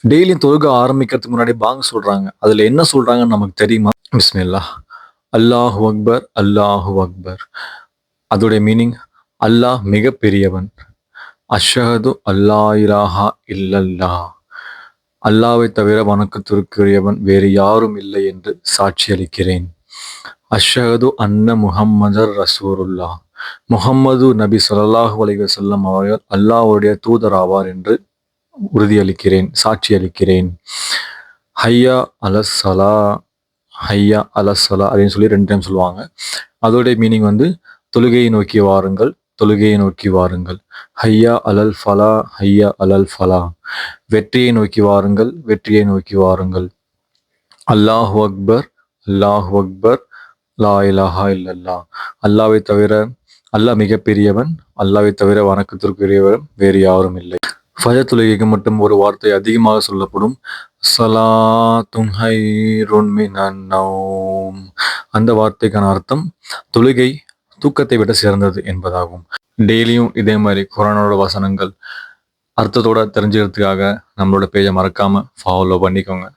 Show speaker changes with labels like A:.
A: டெய்லியும் தொழுக ஆரம்பிக்கிறதுக்கு முன்னாடி பாங்க் சொல்றாங்க. அதுல என்ன சொல்றாங்கன்னு நமக்கு தெரியுமா? பிஸ்மில்லாஹ். அல்லாஹு அக்பர், அல்லாஹு அக்பர். அதோடைய மீனிங் அல்லாஹ் மிக பெரியவன். அஷ்ஹது அல்லா இலாஹா இல்லல்லாஹ். அல்லாவை தவிர வணக்கத்திற்குரியவன் வேறு யாரும் இல்லை என்று சாட்சி அளிக்கிறேன். அஷ்ஹது அன்ன முஹம்மதர் ரசூலுல்லாஹ். முஹம்மது நபி ஸல்லல்லாஹு அலைஹி வஸல்லம் அவர்கள் அல்லாஹ்வுடைய தூதர் ஆவார் என்று உறுதியளிக்கிறேன், சாட்சி அளிக்கிறேன். ஹையா அலஸ்ஸலா, ஹையா அலஸ்ஸலா அப்படின்னு சொல்லி 2 டைம் சொல்லுவாங்க. அதோடைய மீனிங் வந்து தொழுகையை நோக்கி வாருங்கள், தொழுகையை நோக்கி வாருங்கள். ஹையா அலல் ஃபலா, ஹையா அலல் ஃபலா. வெற்றியை நோக்கி வாருங்கள், வெற்றியை நோக்கி வாருங்கள். அல்லாஹு அக்பர், அல்லாஹு அக்பர், லா இலாஹா இல்லல்லாஹ். அல்லாவை தவிர அல்லாஹ் மிகப்பெரியவன், அல்லாவை தவிர வணக்கத்திற்குரியவர் வேறு யாரும் இல்லை. ஃபஜர் தொழுகைக்கு மட்டும் ஒரு வார்த்தை அதிகமாக சொல்லப்படும். ஸலாத்துன் ஹைருன் மினன் நௌம். அந்த வார்த்தைக்கான அர்த்தம் தொழுகை தூக்கத்தை விட சிறந்தது என்பதாகும். டெய்லியும் இதே மாதிரி குர்ஆனோட வசனங்கள் அர்த்தத்தோட தெரிஞ்சுக்கிறதுக்காக நம்மளோட பேஜை மறக்காம ஃபாலோ பண்ணிக்கோங்க.